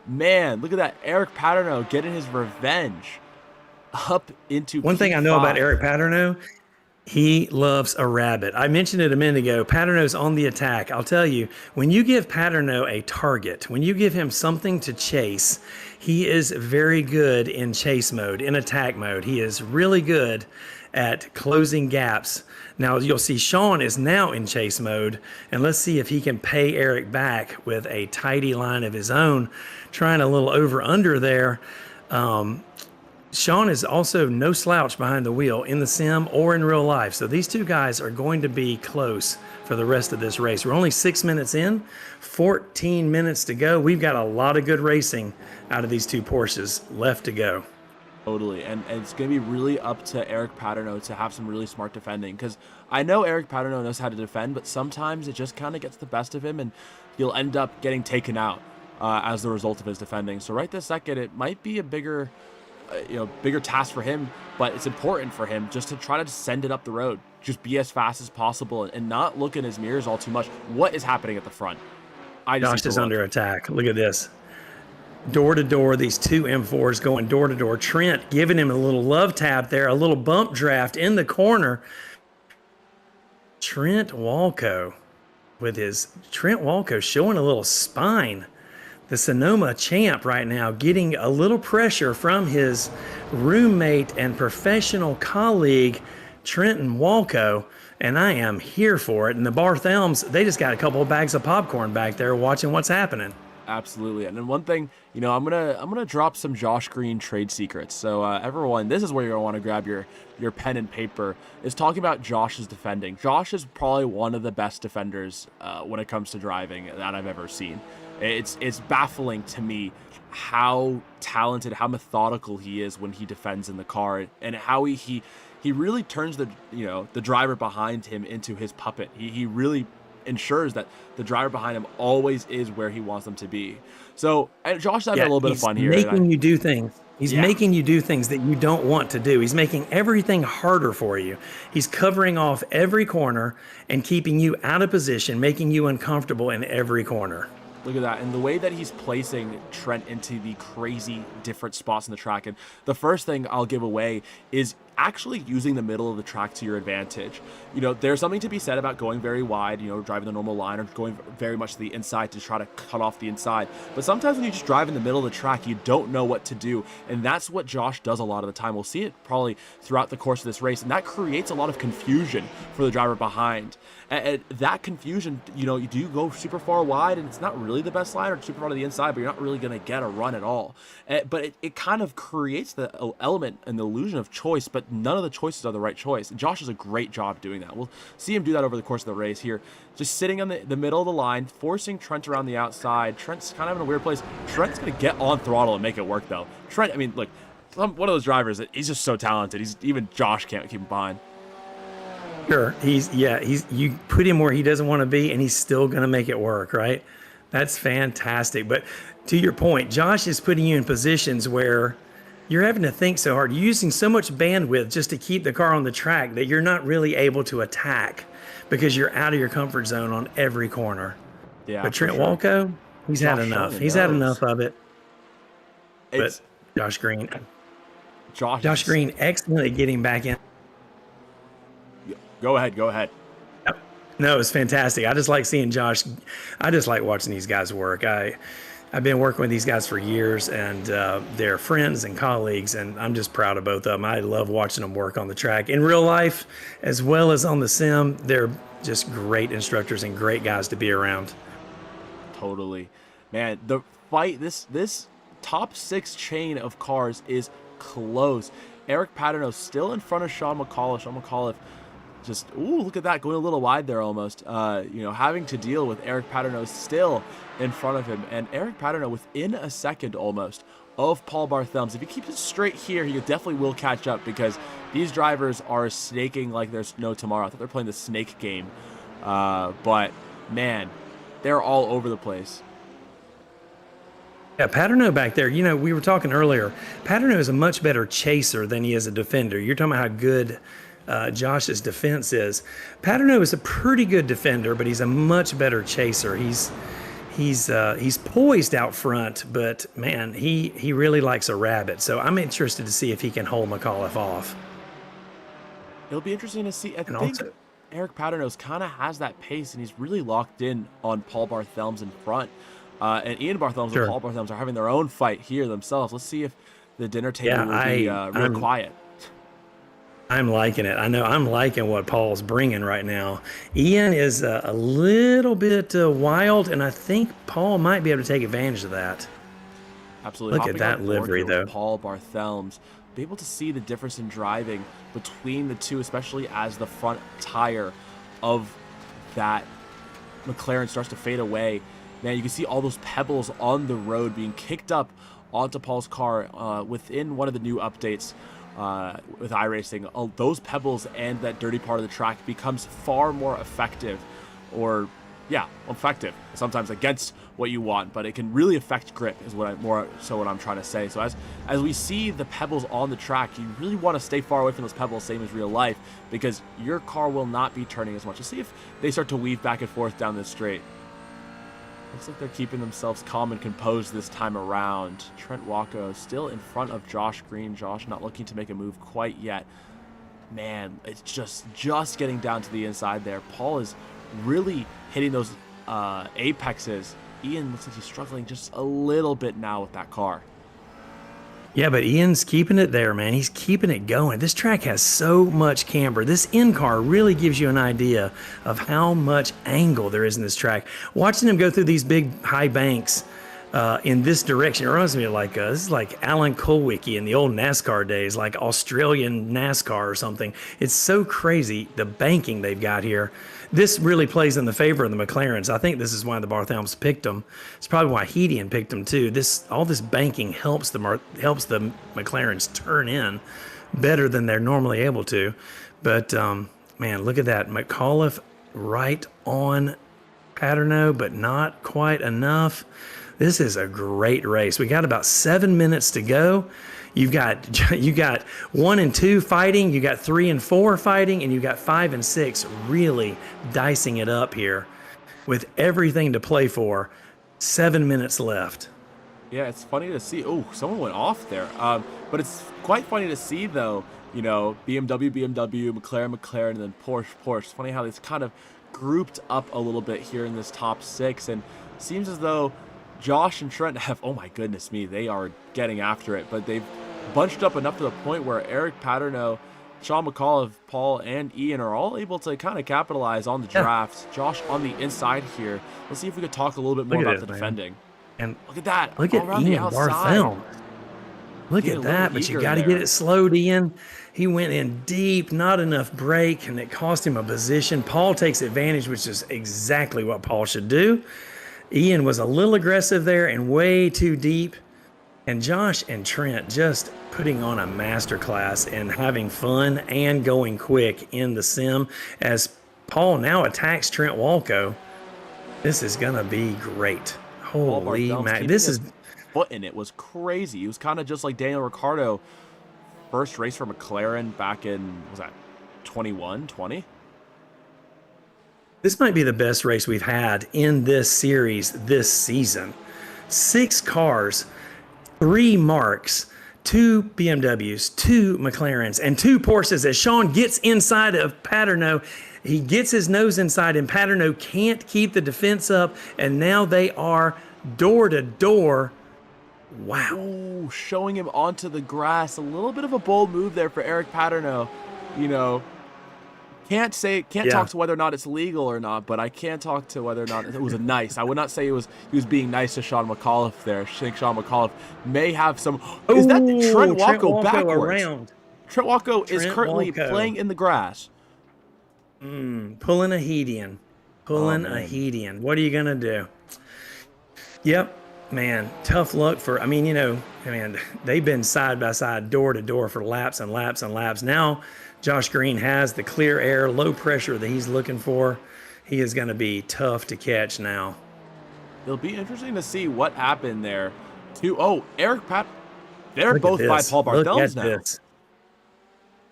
Man, look at that. Eric Paterno getting his revenge up into One thing I know about Eric Paterno, he loves a rabbit. I mentioned it a minute ago. Paterno's on the attack. I'll tell you, when you give Paterno a target, when you give him something to chase, he is very good in chase mode, in attack mode. He is really good at closing gaps. Now, you'll see Sean is now in chase mode, and let's see if he can pay Eric back with a tidy line of his own, trying a little over-under there. Sean is also no slouch behind the wheel in the sim or in real life. So these two guys are going to be close for the rest of this race. We're only 6 minutes in, 14 minutes to go. We've got a lot of good racing out of these two Porsches left to go. Totally, and it's going to be really up to Eric Paterno to have some really smart defending, because I know Eric Paterno knows how to defend, but sometimes it just kind of gets the best of him, and he'll end up getting taken out as the result of his defending. So right this second, it might be a bigger task for him, but it's important for him just to try to send it up the road, just be as fast as possible and not look in his mirrors all too much. What is happening at the front? Josh is under attack. Look at this. Door to door, these two M4s going door to door. Trent giving him a little love tap there, a little bump draft in the corner. Trent Walco showing a little spine. The Sonoma champ right now getting a little pressure from his roommate and professional colleague, Trenton Walco, and I am here for it. And the Barthelmes, they just got a couple of bags of popcorn back there watching what's happening. Absolutely. And then one thing, I'm gonna drop some Josh Green trade secrets. So everyone, this is where you're gonna want to grab your pen and paper, is talking about Josh's defending. Josh is probably one of the best defenders when it comes to driving that I've ever seen. It's baffling to me how talented, how methodical he is when he defends in the car, and how he really turns the driver behind him into his puppet. He really ensures that the driver behind him always is where he wants them to be. So, and Josh and I had a little bit of fun here. Making you do things. He's Yeah. making you do things that you don't want to do. He's making everything harder for you. He's covering off every corner and keeping you out of position, making you uncomfortable in every corner. Look at that. And the way that he's placing Trent into the crazy different spots in the track. And the first thing I'll give away is actually using the middle of the track to your advantage. You know, there's something to be said about going very wide, you know, driving the normal line or going very much to the inside to try to cut off the inside. But sometimes when you just drive in the middle of the track, you don't know what to do. And that's what Josh does a lot of the time. We'll see it probably throughout the course of this race. And that creates a lot of confusion for the driver behind. And that confusion, you know, you do go super far wide and it's not really the best line, or super far to the inside, but you're not really going to get a run at all. But it kind of creates the element and the illusion of choice, but none of the choices are the right choice. And Josh does a great job doing that. We'll see him do that over the course of the race here. Just sitting on the middle of the line, forcing Trent around the outside. Trent's kind of in a weird place. Trent's going to get on throttle and make it work, though. Trent, I mean, look, one of those drivers, he's just so talented. Even Josh can't keep him behind. Sure. You put him where he doesn't want to be and he's still going to make it work, right? That's fantastic. But to your point, Josh is putting you in positions where you're having to think so hard. You're using so much bandwidth just to keep the car on the track that you're not really able to attack because you're out of your comfort zone on every corner. Yeah. But Trent Walco, he's had enough. He's had enough of it. But Josh Green. Josh Green, excellent at getting back in. Go ahead. No, it's fantastic. I just like seeing Josh. I just like watching these guys work. I've been working with these guys for years, and they're friends and colleagues, and I'm just proud of both of them. I love watching them work on the track in real life as well as on the sim. They're just great instructors and great guys to be around. Totally. Man, the fight, this top 6 chain of cars is close. Eric Paterno still in front of Sean McAuliffe. Sean McAuliffe just, look at that, going a little wide there almost. You know, having to deal with Eric Paterno still in front of him. And Eric Paterno within a second almost of Paul Barthelmes. If he keeps it straight here, he definitely will catch up because these drivers are snaking like there's no tomorrow. I thought they're playing the snake game. But, man, they're all over the place. Yeah, Paterno back there, you know, we were talking earlier. Paterno is a much better chaser than he is a defender. You're talking about how good Josh's defense is. Paterno is a pretty good defender, but he's a much better chaser. He's poised out front, but man, he really likes a rabbit. So I'm interested to see if he can hold McAuliffe off. It'll be interesting to see. I think Eric Paterno kind of has that pace, and he's really locked in on Paul Barthelmes in front. And Ian Barthelmes and Paul Barthelmes are having their own fight here themselves. Let's see if the dinner table will be real quiet. I'm liking it. I know I'm liking what Paul's bringing right now. Ian is a little bit wild, and I think Paul might be able to take advantage of that. Absolutely. Look at that livery, though. Paul Barthelmes. Be able to see the difference in driving between the two, especially as the front tire of that McLaren starts to fade away. Man, you can see all those pebbles on the road being kicked up onto Paul's car within one of the new updates. With iRacing, those pebbles and that dirty part of the track becomes far more effective, effective sometimes against what you want, but it can really affect grip is what I'm trying to say. So as we see the pebbles on the track, you really want to stay far away from those pebbles, same as real life, because your car will not be turning as much. Let's see if they start to weave back and forth down this straight. Looks like they're keeping themselves calm and composed this time around. Trent Walco still in front of Josh Green. Josh not looking to make a move quite yet. Man, it's just getting down to the inside there. Paul is really hitting those apexes. Ian looks like he's struggling just a little bit now with that car. Yeah, but Ian's keeping it there, man. He's keeping it going. This track has so much camber. This in-car really gives you an idea of how much angle there is in this track. Watching him go through these big high banks in this direction, it reminds me of this is like Alan Kulwicki in the old NASCAR days, like Australian NASCAR or something. It's so crazy, the banking they've got here. This really plays in the favor of the McLarens. I think this is why the Barthelmes picked them. It's probably why Hedian picked them too. All this banking helps the McLarens turn in better than they're normally able to. But man, look at that. McAuliffe right on Paterno, but not quite enough. This is a great race. We got about 7 minutes to go. You got 1 and 2 fighting, you got 3 and 4 fighting, and you got 5 and 6 really dicing it up here with everything to play for. 7 minutes left. Yeah, it's funny to see. Oh, someone went off there. But it's quite funny to see, though, you know, BMW, McLaren, and then Porsche. It's funny how it's kind of grouped up a little bit here in this top 6, and it seems as though Josh and Trent have, oh my goodness me, they are getting after it, but they've bunched up enough to the point where Eric Paterno, Sean McAuliffe, Paul, and Ian are all able to kind of capitalize on the drafts. Josh on the inside here. Let's see if we could talk a little bit more about the defending. And look at that. Look at Ian Barthel. Look at that, but you got to get it slowed, Ian. He went in deep, not enough brake, and it cost him a position. Paul takes advantage, which is exactly what Paul should do. Ian was a little aggressive there and way too deep. And Josh and Trent just putting on a masterclass and having fun and going quick in the sim as Paul now attacks Trent Walco. This is going to be great. Holy mac. This is foot in it was crazy. He was kind of just like Daniel Ricciardo. First race for McLaren back in, was that 21, 20? This might be the best race we've had in this series this season. 6 cars, 3 Marks, 2 BMWs, 2 McLarens, and 2 Porsches as Sean gets inside of Paterno. He gets his nose inside, and Paterno can't keep the defense up, and now they are door to door. Wow. Ooh, showing him onto the grass. A little bit of a bold move there for Eric Paterno. You know, can't talk to whether or not it's legal or not, but I can talk to whether or not it was nice. I would not say he was being nice to Sean McAuliffe there. I think Sean McAuliffe may have some. Is that Trent Walco backwards? Around. Trent Walco is currently playing in the grass. Pulling a Hedian. A Hedian. What are you going to do? Yep. Man, tough luck for, they've been side by side, door to door for laps and laps and laps. Now, Josh Green has the clear air, low pressure that he's looking for. He is going to be tough to catch now. It'll be interesting to see what happened there. Eric Pat. They're both by Paul Barthelm's now.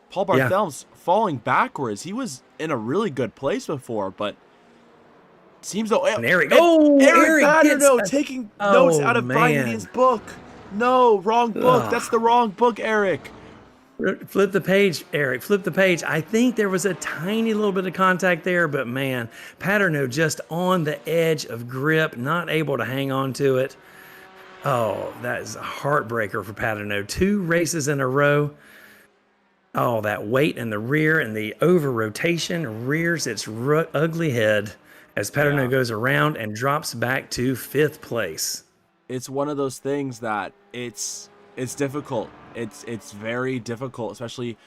Paul Barthelm's falling backwards. He was in a really good place before, but seems though Eric Paterno taking notes out of Brian Hedian's book. No, wrong book. That's the wrong book, Eric. Flip the page, Eric. Flip the page. I think there was a tiny little bit of contact there, but man, Paterno just on the edge of grip, not able to hang on to it. Oh, that is a heartbreaker for Paterno. 2 races in a row. Oh, that weight in the rear and the over rotation rears its ugly head as Paterno goes around and drops back to 5th place. It's one of those things that it's difficult. It's very difficult, especially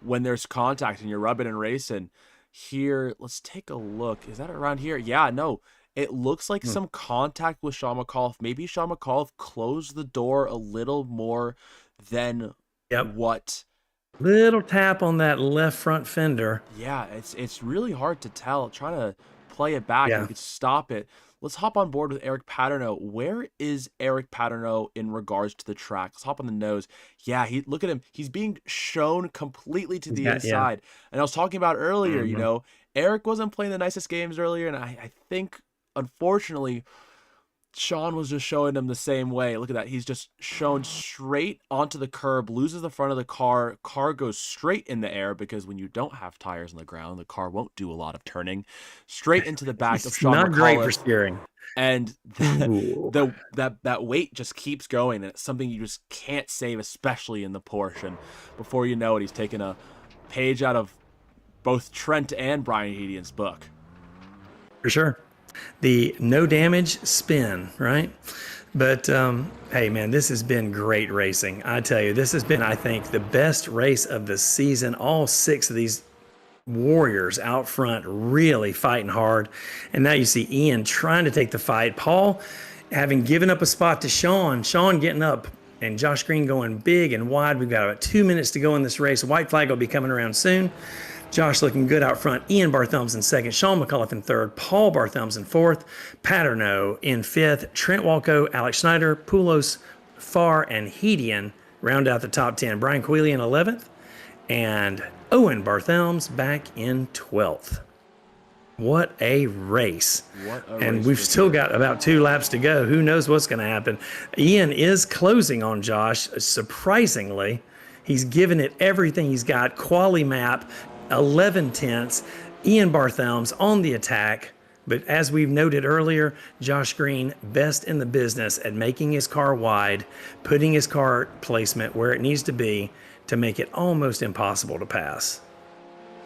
when there's contact and you're rubbing and racing. Here, let's take a look. Is that around here? Yeah, no. It looks like some contact with Sean McAuliffe. Maybe Sean McAuliffe closed the door a little more than what. Little tap on that left front fender. Yeah, it's really hard to tell. Trying to play it back, you could stop it. Let's hop on board with Eric Paterno. Where is Eric Paterno in regards to the track? Let's hop on the nose. Yeah, look at him. He's being shown completely to the inside. And I was talking about earlier, you know, Eric wasn't playing the nicest games earlier, and I think, unfortunately, Sean was just showing him the same way. Look at that. He's just shown straight onto the curb, loses the front of the car. Car goes straight in the air because when you don't have tires on the ground, the car won't do a lot of turning. Straight into the back of Sean McAuliffe. Not great for steering. And that weight just keeps going, and it's something you just can't save, especially in the Porsche. And before you know it, he's taking a page out of both Trent and Brian Hedian's book. For sure. The no damage spin, right? But hey, man, this has been great racing. I tell you, this has been, I think, the best race of the season. All 6 of these warriors out front really fighting hard. And now you see Ian trying to take the fight. Paul having given up a spot to Sean. Sean getting up and Josh Green going big and wide. We've got about 2 minutes to go in this race. A white flag will be coming around soon. Josh looking good out front. Ian Barthelm's in second. Sean McAuliffe in third. Paul Barthelm's in fourth. Paterno in fifth. Trent Walco, Alex Schneider, Poulos, Farr, and Hedian round out the top 10. Brian Quealy in 11th. And Owen Barthelm's back in 12th. What a race. And we've still got about 2 laps to go. Who knows what's going to happen? Ian is closing on Josh, surprisingly. He's given it everything he's got. Quali map, 11 tenths. Ian Barthelm's on the attack. But as we've noted earlier, Josh Green, best in the business at making his car wide, putting his car placement where it needs to be to make it almost impossible to pass.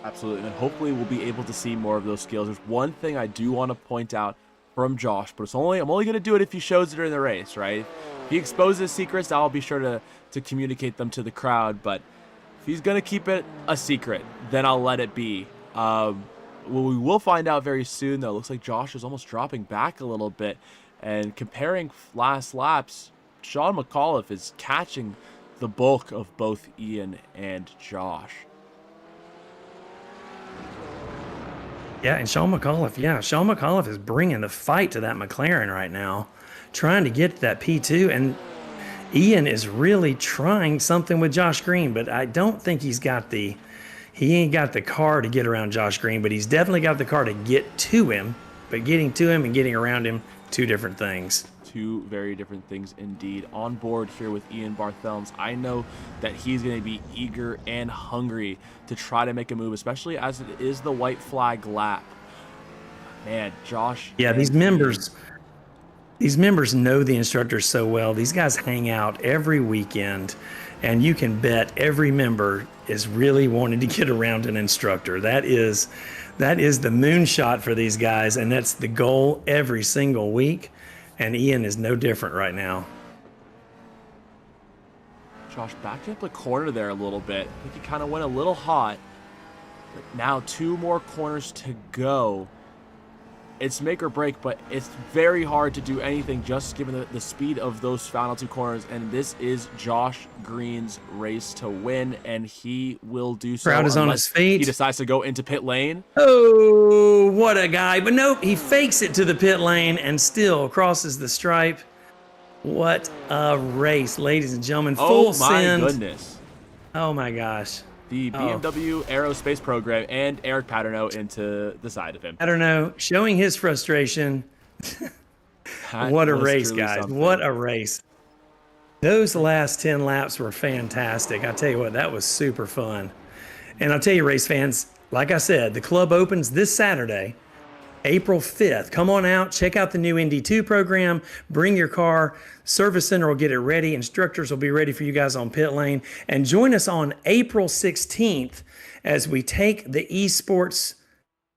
Absolutely, and hopefully we'll be able to see more of those skills. There's one thing I do want to point out from Josh, but I'm only going to do it if he shows it in the race, right? If he exposes secrets, I'll be sure to communicate them to the crowd, but if he's going to keep it a secret, then I'll let it be. Well, we will find out very soon, though. It looks like Josh is almost dropping back a little bit, and comparing last laps, Sean McAuliffe is catching the bulk of both Ian and Josh. Yeah, and Sean McAuliffe is bringing the fight to that McLaren right now, trying to get to that P2, and Ian is really trying something with Josh Green, but I don't think he ain't got the car to get around Josh Green, but he's definitely got the car to get to him, but getting to him and getting around him, 2 different things. 2 very different things indeed. On board here with Ian Barthelm's, I know that he's going to be eager and hungry to try to make a move, especially as it is the white flag lap. Man, Josh. Yeah, these members know the instructors so well. These guys hang out every weekend, and you can bet every member is really wanting to get around an instructor. That is the moonshot for these guys, and that's the goal every single week. And Ian is no different right now. Josh backing up the corner there a little bit. I think he kind of went a little hot. But now 2 more corners to go. It's make or break, but it's very hard to do anything just given the speed of those final 2 corners. And this is Josh Green's race to win, and he will do so. Crowd is on his feet. He decides to go into pit lane. Oh, what a guy. But nope, he fakes it to the pit lane and still crosses the stripe. What a race, ladies and gentlemen. Full send. Oh, my goodness. Oh, my gosh. The BMW Aerospace program and Eric Paterno into the side of him. Paterno showing his frustration. What a race, guys. Something. What a race. Those last 10 laps were fantastic. I tell you what, that was super fun. And I'll tell you, race fans, like I said, the club opens this Saturday, April 5th. Come on out, check out the new ND2 program, bring your car, service center will get it ready, instructors will be ready for you guys on pit lane, and join us on April 16th as we take the Esports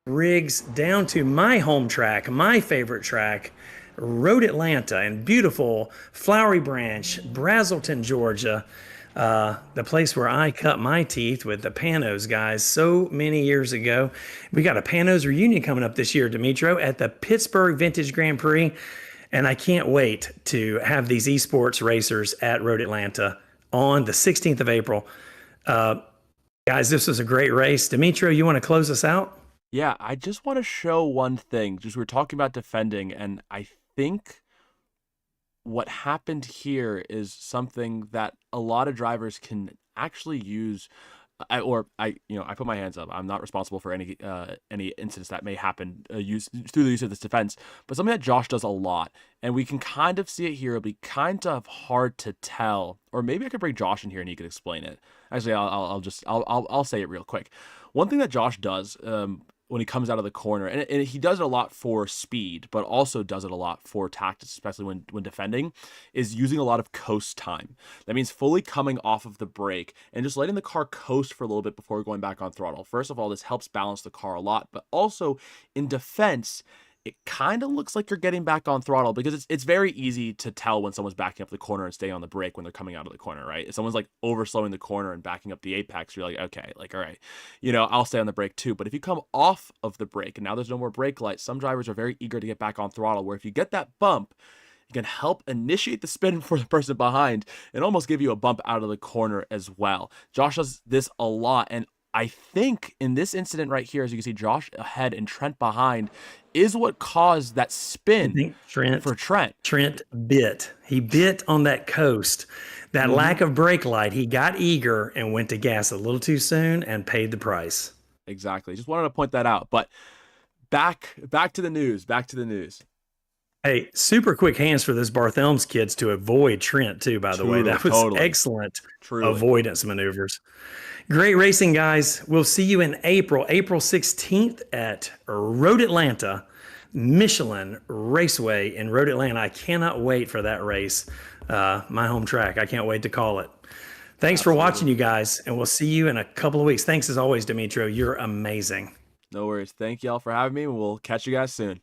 rigs down to my home track, my favorite track, Road Atlanta in beautiful Flowery Branch, Brazelton, Georgia. The place where I cut my teeth with the Panos guys so many years ago. We got a Panos reunion coming up this year, Dimitro, at the Pittsburgh Vintage Grand Prix. And I can't wait to have these esports racers at Road Atlanta on the 16th of April. Guys, this was a great race. Dimitro, you want to close us out? Yeah, I just want to show one thing. Just we're talking about defending, and I think what happened here is something that a lot of drivers can actually use. I put my hands up. I'm not responsible for any incidents that may happen through the use of this defense, but something that Josh does a lot, and we can kind of see it here. It'll be kind of hard to tell, or maybe I could bring Josh in here and he could explain it. Actually, I'll say it real quick. One thing that Josh does when he comes out of the corner, and he does it a lot for speed, but also does it a lot for tactics, especially when defending, is using a lot of coast time. That means fully coming off of the brake and just letting the car coast for a little bit before going back on throttle. First of all, this helps balance the car a lot, but also in defense, it kind of looks like you're getting back on throttle because it's very easy to tell when someone's backing up the corner and staying on the brake when they're coming out of the corner, right? If someone's like overslowing the corner and backing up the apex, you're like, okay, like, all right, I'll stay on the brake too. But if you come off of the brake and now there's no more brake lights, some drivers are very eager to get back on throttle, where if you get that bump, you can help initiate the spin for the person behind and almost give you a bump out of the corner as well. Josh does this a lot, and I think in this incident right here, as you can see, Josh ahead and Trent behind, is what caused that I spin think Trent for Trent. Trent bit. He bit on that coast. That Hmm. lack of brake light, he got eager and went to gas a little too soon and paid the price. Exactly. Just wanted to point that out. But back to the news. Back to the news. Hey, super quick hands for those Barthelmes kids to avoid Trent too, by the way. Truly, That was totally, excellent truly. avoidance maneuvers. Great racing, guys. We'll see you in April, April 16th at Road Atlanta, Michelin Raceway in Road Atlanta. I cannot wait for that race. My home track. I can't wait to call it. Thanks for watching, Absolutely. you guys, and we'll see you in a couple of weeks. Thanks as always, Demetrio. You're amazing. No worries. Thank y'all for having me, and we'll catch you guys soon.